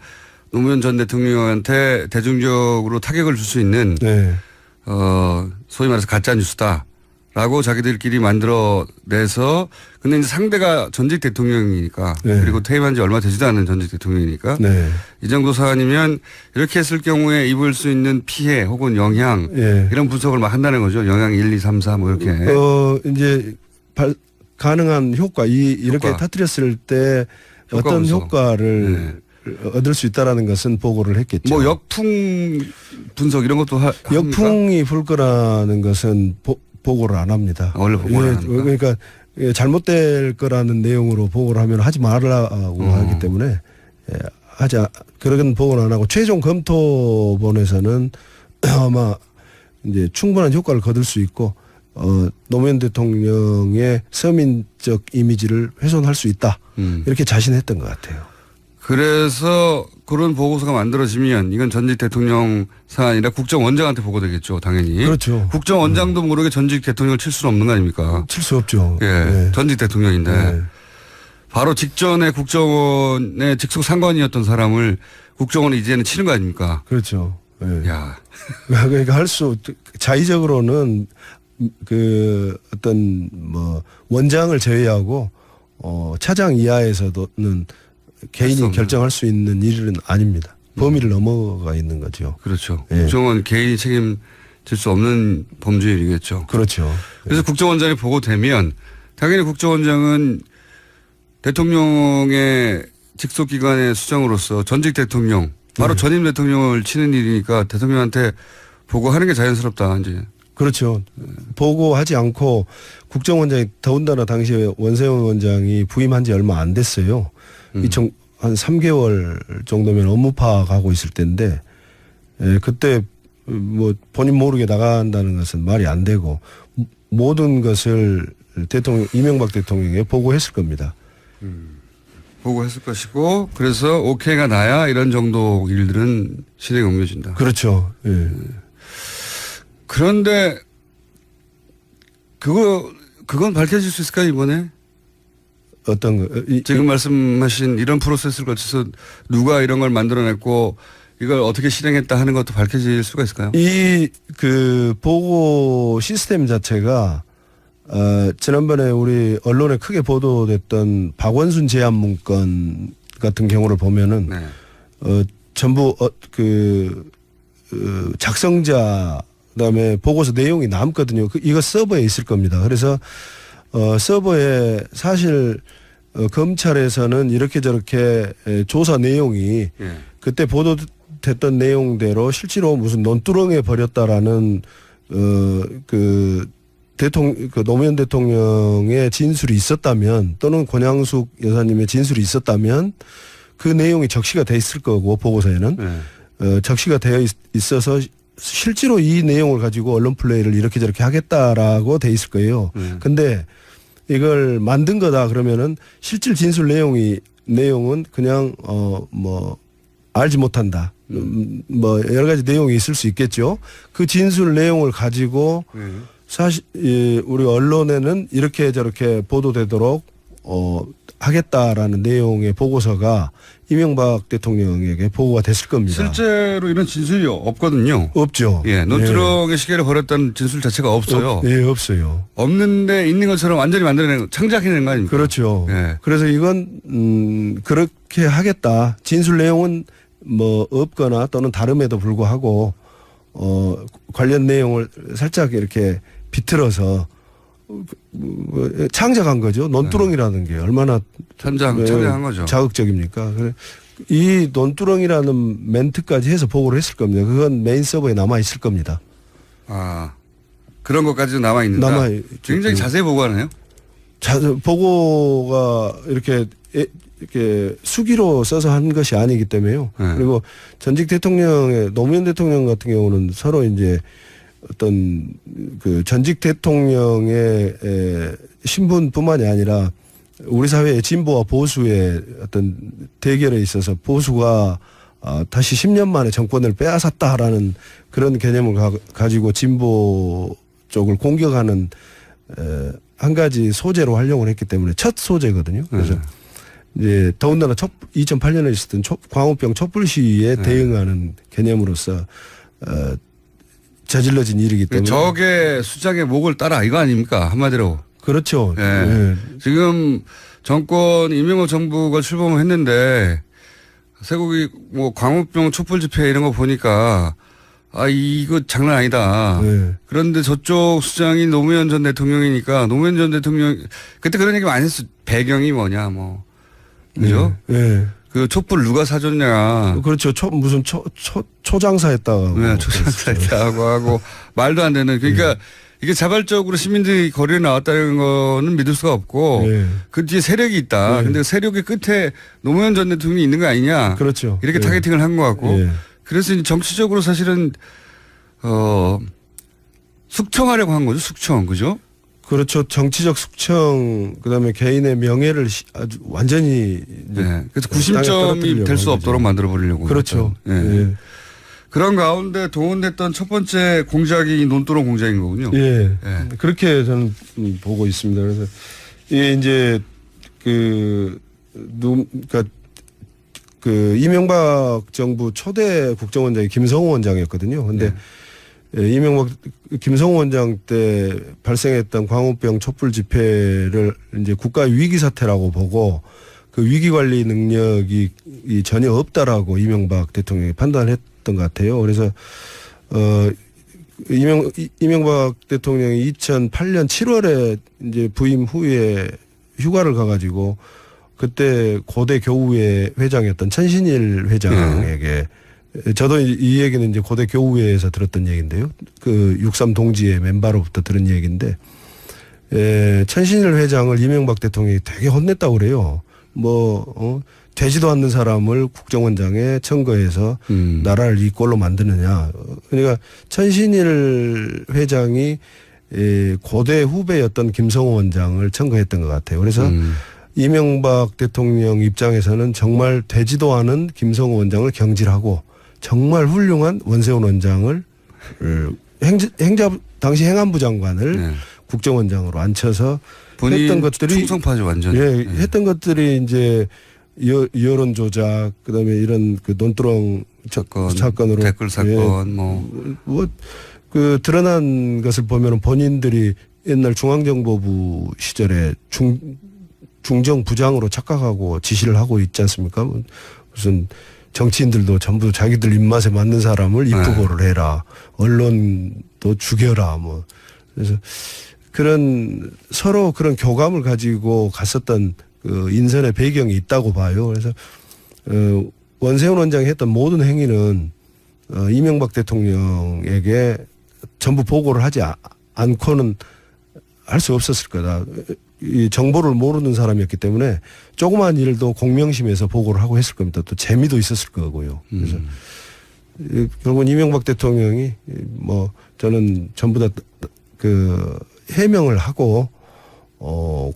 노무현 전 대통령한테 대중적으로 타격을 줄 수 있는 소위 말해서 가짜 뉴스다라고 자기들끼리 만들어내서 근데 이제 상대가 전직 대통령이니까 그리고 퇴임한 지 얼마 되지도 않은 전직 대통령이니까 이 정도 사안이면 이렇게 했을 경우에 입을 수 있는 피해 혹은 영향 이런 분석을 막 한다는 거죠. 영향 1, 2, 3, 4 뭐 이렇게. 이제 가능한 효과 이렇게 터뜨렸을 때 어떤 효과를 얻을 수 있다라는 것은 보고를 했겠죠. 뭐 역풍 분석 이런 것도 역풍이 불 거라는 것은 보고를 안 합니다. 원래 보고를 안 합니까? 그러니까 잘못될 거라는 내용으로 보고를 하면 하지 말라고 하기 때문에 그런 보고는 안 하고 최종 검토본에서는 아마 이제 충분한 효과를 거둘 수 있고 노무현 대통령의 서민적 이미지를 훼손할 수 있다. 이렇게 자신했던 것 같아요. 그래서 그런 보고서가 만들어지면 이건 전직 대통령 사안이라 국정원장한테 보고되겠죠. 당연히. 그렇죠. 국정원장도 모르게 전직 대통령을 칠 수는 없는 거 아닙니까? 칠 수 없죠. 전직 대통령인데 바로 직전에 국정원의 직속 상관이었던 사람을 국정원이 이제는 치는 거 아닙니까? 그렇죠. 야. 그러니까 자의적으로는 그 어떤 뭐 원장을 제외하고 차장 이하에서는 개인이 결정할 수 있는 일은 아닙니다. 범위를 넘어가 있는 거죠. 그렇죠. 국정원 개인이 책임질 수 없는 범죄일이겠죠. 그렇죠. 그래서 국정원장이 보고되면 당연히 국정원장은 대통령의 직속기관의 수장으로서 전직 대통령, 바로 전임 대통령을 치는 일이니까 대통령한테 보고하는 게 자연스럽다. 이제. 그렇죠. 보고하지 않고 국정원장이 더군다나 당시에 원세훈 원장이 부임한 지 얼마 안 됐어요. 한 3개월 정도면 업무 파악하고 있을 때인데 그때 뭐 본인 모르게 나간다는 것은 말이 안 되고 모든 것을 이명박 대통령에 보고했을 겁니다. 보고했을 것이고 그래서 오케이가 나야 이런 정도 일들은 실행에 옮겨진다. 그렇죠. 그런데 그건 밝혀질 수 있을까요 이번에? 어떤 거? 지금 말씀하신 이런 프로세스를 거쳐서 누가 이런 걸 만들어냈고 이걸 어떻게 실행했다 하는 것도 밝혀질 수가 있을까요? 그 보고 시스템 자체가 지난번에 우리 언론에 크게 보도됐던 박원순 제안 문건 같은 경우를 보면은 전부 작성자 그다음에 보고서 내용이 남거든요. 이거 서버에 있을 겁니다. 그래서 서버에 사실 검찰에서는 이렇게 저렇게 조사 내용이 그때 보도됐던 내용대로 실제로 무슨 논두렁에 버렸다라는 그 노무현 대통령의 진술이 있었다면 또는 권양숙 여사님의 진술이 있었다면 그 내용이 적시가 돼 있을 거고 보고서에는 적시가 되어 있어서 실제로 이 내용을 가지고 언론 플레이를 이렇게 저렇게 하겠다라고 돼 있을 거예요. 근데 이걸 만든 거다 그러면은 실질 진술 내용은 그냥 뭐 알지 못한다. 뭐 여러 가지 내용이 있을 수 있겠죠. 그 진술 내용을 가지고 사실 우리 언론에는 이렇게 저렇게 보도되도록 하겠다라는 내용의 보고서가 이명박 대통령에게 보고가 됐을 겁니다. 실제로 이런 진술이 없거든요. 없죠. 예, 논두렁의 시계를 버렸다는 진술 자체가 없어요. 예, 없어요. 없는데 있는 것처럼 완전히 만들어내는 창작해내는 거 아닙니까? 그렇죠. 예. 그래서 이건 그렇게 하겠다. 진술 내용은 뭐 없거나 또는 다름에도 불구하고 관련 내용을 살짝 이렇게 비틀어서 창작한 거죠. 논두렁이라는 게 얼마나 창작한 거죠. 자극적입니까? 이 논두렁이라는 멘트까지 해서 보고를 했을 겁니다. 그건 메인 서버에 남아 있을 겁니다. 아, 그런 것까지도 남아 있는다. 굉장히 자세히 보고하네요. 보고가 이렇게 수기로 써서 한 것이 아니기 때문에요. 그리고 전직 노무현 대통령 같은 경우는 서로 이제 어떤 그 전직 대통령의 신분뿐만이 아니라 우리 사회의 진보와 보수의 어떤 대결에 있어서 보수가 다시 10년 만에 정권을 빼앗았다라는 그런 개념을 가지고 진보 쪽을 공격하는 한 가지 소재로 활용을 했기 때문에 첫 소재거든요. 그래서 이제 더군다나 2008년에 있었던 광우병 촛불 시위에 대응하는 개념으로서 저질러진 일이기 때문에 적의 수장의 목을 따라 이거 아닙니까? 한마디로. 그렇죠. 예. 예. 지금 정권 이명박 정부가 출범을 했는데 쇠고기 뭐 광우병 촛불 집회 이런 거 보니까 이거 장난 아니다. 그런데 저쪽 수장이 노무현 전 대통령이니까 노무현 전 대통령 그때 그런 얘기 많이 했어. 배경이 뭐냐 뭐. 그죠? 네. 그 촛불 누가 사줬냐. 그렇죠. 무슨 초장사했다고. 네, 초장사했다고 하고 말도 안 되는. 그러니까 이게 자발적으로 시민들이 거리에 나왔다는 거는 믿을 수가 없고 그 뒤에 세력이 있다. 근데 그 세력의 끝에 노무현 전 대통령이 있는 거 아니냐. 그렇죠. 이렇게 타겟팅을 한 것 같고. 그래서 이제 정치적으로 사실은 숙청하려고 한 거죠. 숙청. 그죠? 그렇죠. 정치적 숙청, 그 다음에 개인의 명예를 아주 완전히. 그래서 구심점이 될 수 없도록 만들어버리려고. 그렇죠. 그런 가운데 동원됐던 첫 번째 공작이 논두렁 공작인 거군요. 예. 그렇게 저는 보고 있습니다. 그래서 이게 이제 그러니까 이명박 정부 초대 국정원장이 김성호 원장이었거든요. 근데 이명박 김성호 원장 때 발생했던 광우병 촛불 집회를 이제 국가의 위기 사태라고 보고 그 위기 관리 능력이 전혀 없다라고 이명박 대통령이 판단했던 것 같아요. 그래서 이명박 대통령이 2008년 7월에 이제 부임 후에 휴가를 가가지고 그때 고대 교우회 회장이었던 천신일 회장에게 저도 이 얘기는 이제 고대 교우회에서 들었던 얘기인데요. 그 63 동지의 멤버로부터 들은 얘기인데, 천신일 회장을 이명박 대통령이 되게 혼냈다고 그래요. 되지도 않는 사람을 국정원장에 청거해서 나라를 이 꼴로 만드느냐. 그러니까 천신일 회장이 고대 후배였던 김성호 원장을 청거했던 것 같아요. 그래서 이명박 대통령 입장에서는 정말 되지도 않은 김성호 원장을 경질하고 정말 훌륭한 원세훈 원장을 당시 행안부 장관을 국정원장으로 앉혀서 했던 것들이 충성파죠 완전. 했던 것들이 이제 여론 조작 그다음에 이런 그 논두렁 사건으로 댓글 사건 그 드러난 것을 보면은 본인들이 옛날 중앙정보부 시절에 중정부장으로 착각하고 지시를 하고 있지 않습니까? 무슨 정치인들도 전부 자기들 입맛에 맞는 사람을 입후보를 해라. 언론도 죽여라. 그래서 서로 그런 교감을 가지고 갔었던 그 인선의 배경이 있다고 봐요. 그래서 원세훈 원장이 했던 모든 행위는 이명박 대통령에게 전부 보고를 하지 않고는 할 수 없었을 거다. 이 정보를 모르는 사람이었기 때문에 조그마한 일도 공명심에서 보고를 하고 했을 겁니다. 또 재미도 있었을 거고요. 그래서 결국은 이명박 대통령이 뭐 저는 전부 다 그 해명을 하고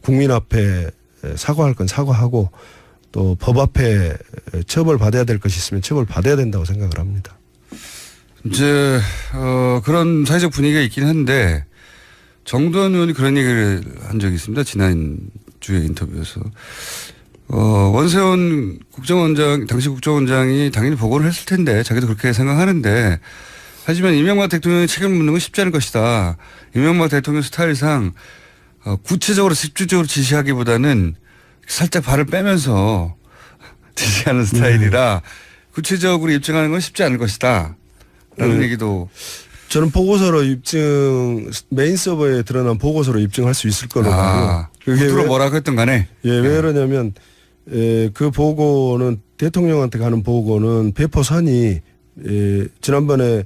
국민 앞에 사과할 건 사과하고 또 법 앞에 처벌받아야 될 것이 있으면 처벌받아야 된다고 생각을 합니다. 이제 그런 사회적 분위기가 있긴 한데 정두환 의원이 그런 얘기를 한 적이 있습니다. 지난주에 인터뷰에서 원세훈 국정원장 당시 국정원장이 당연히 보고를 했을 텐데 자기도 그렇게 생각하는데 하지만 이명박 대통령이 책임을 묻는 건 쉽지 않을 것이다. 이명박 대통령 스타일상 구체적으로 집중적으로 지시하기보다는 살짝 발을 빼면서 지시하는 스타일이라 구체적으로 입증하는 건 쉽지 않을 것이다. 라는 얘기도. 저는 보고서로 메인 서버에 드러난 보고서로 입증할 수 있을 거라고 봐요. 겉으로 뭐라고 했던 간에. 예, 왜 그러냐면 그 보고는 대통령한테 가는 보고는 배포선이 지난번에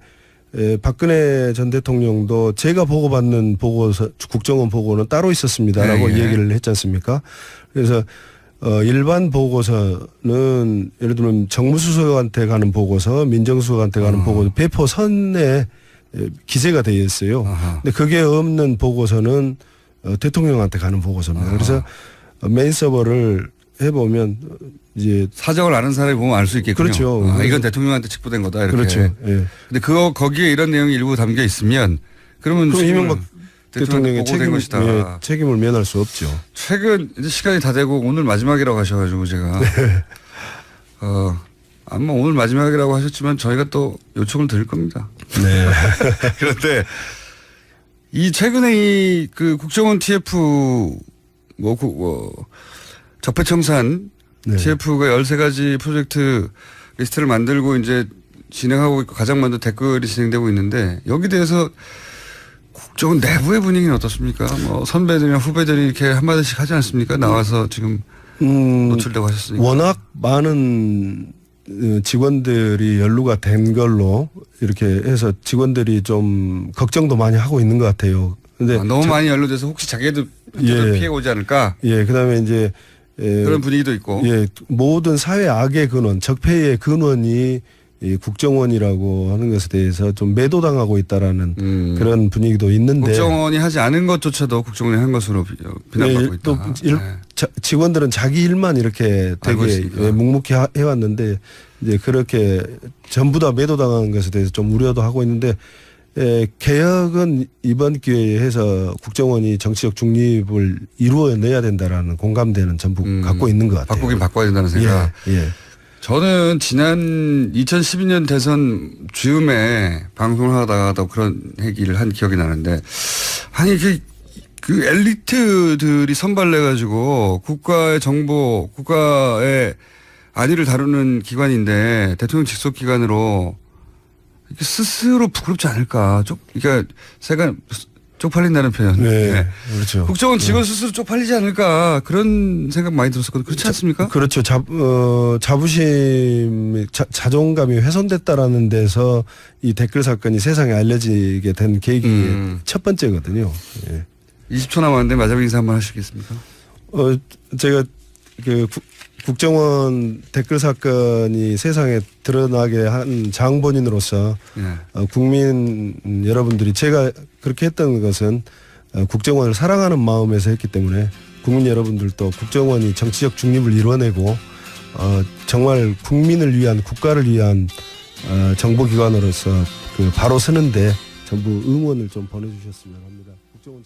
박근혜 전 대통령도 제가 보고받는 보고서 국정원 보고는 따로 있었습니다라고 얘기를 했지 않습니까? 그래서 일반 보고서는 예를 들면 정무수석한테 가는 보고서, 민정수석한테 가는 보고서 배포선에 기재가 되어 있어요. 근데 그게 없는 보고서는 대통령한테 가는 보고서입니다. 그래서 메인 서버를 해보면 이제 사정을 아는 사람이 보면 알 수 있겠군요. 그렇죠. 이건 대통령한테 직보된 거다 이렇게. 그렇죠. 예. 근데 거기에 이런 내용이 일부 담겨 있으면 그러면 이명박 대통령의 책임을 면할 수 없죠. 최근 이제 시간이 다 되고 오늘 마지막이라고 하셔가지고 제가 아마 오늘 마지막이라고 하셨지만 저희가 또 요청을 드릴 겁니다. 네. 그런데 이 최근에 이 그 국정원 TF 적폐청산 TF가 13가지 프로젝트 리스트를 만들고 이제 진행하고 있고 가장 먼저 댓글이 진행되고 있는데 여기 대해서 국정원 내부의 분위기는 어떻습니까? 뭐 선배들이나 후배들이 이렇게 한마디씩 하지 않습니까? 나와서 지금 노출되고 하셨으니까. 워낙 많은 직원들이 연루가 된 걸로 이렇게 해서 직원들이 좀 걱정도 많이 하고 있는 것 같아요. 근데 너무 많이 연루돼서 혹시 자기도 피해 오지 않을까? 예, 그다음에 이제 그런 분위기도 있고. 예, 모든 사회 악의 근원, 적폐의 근원이 이 국정원이라고 하는 것에 대해서 좀 매도당하고 있다라는 그런 분위기도 있는데 국정원이 하지 않은 것조차도 국정원이 한 것으로 비난받고 있다. 또 직원들은 자기 일만 이렇게 되게 묵묵히 해왔는데 이제 그렇게 전부 다 매도당하는 것에 대해서 좀 우려도 하고 있는데 개혁은 이번 기회에 해서 국정원이 정치적 중립을 이루어내야 된다라는 공감대는 전부 갖고 있는 것 같아요. 바꾸긴 바꿔야 된다는 생각. 예. 저는 지난 2012년 대선 즈음에 방송을 하다가도 그런 얘기를 한 기억이 나는데 아니 그 엘리트들이 선발돼가지고 국가의 정보, 국가의 안위를 다루는 기관인데 대통령 직속 기관으로 스스로 부끄럽지 않을까. 그러니까 제가 쪽팔린다는 표현. 네. 그렇죠. 국정원 직원 스스로 쪽팔리지 않을까. 그런 생각 많이 들었었거든요. 그렇지 않습니까? 그렇죠. 자부심, 자존감이 훼손됐다라는 데서 이 댓글 사건이 세상에 알려지게 된 계기 첫 번째거든요. 예. 20초 남았는데 마지막 인사 한번 하시겠습니까? 제가 국정원 댓글 사건이 세상에 드러나게 한 장본인으로서 국민 여러분들이 제가 그렇게 했던 것은 국정원을 사랑하는 마음에서 했기 때문에 국민 여러분들도 국정원이 정치적 중립을 이뤄내고 정말 국민을 위한 국가를 위한 정보기관으로서 바로 서는데 전부 응원을 좀 보내주셨으면 합니다. 국정원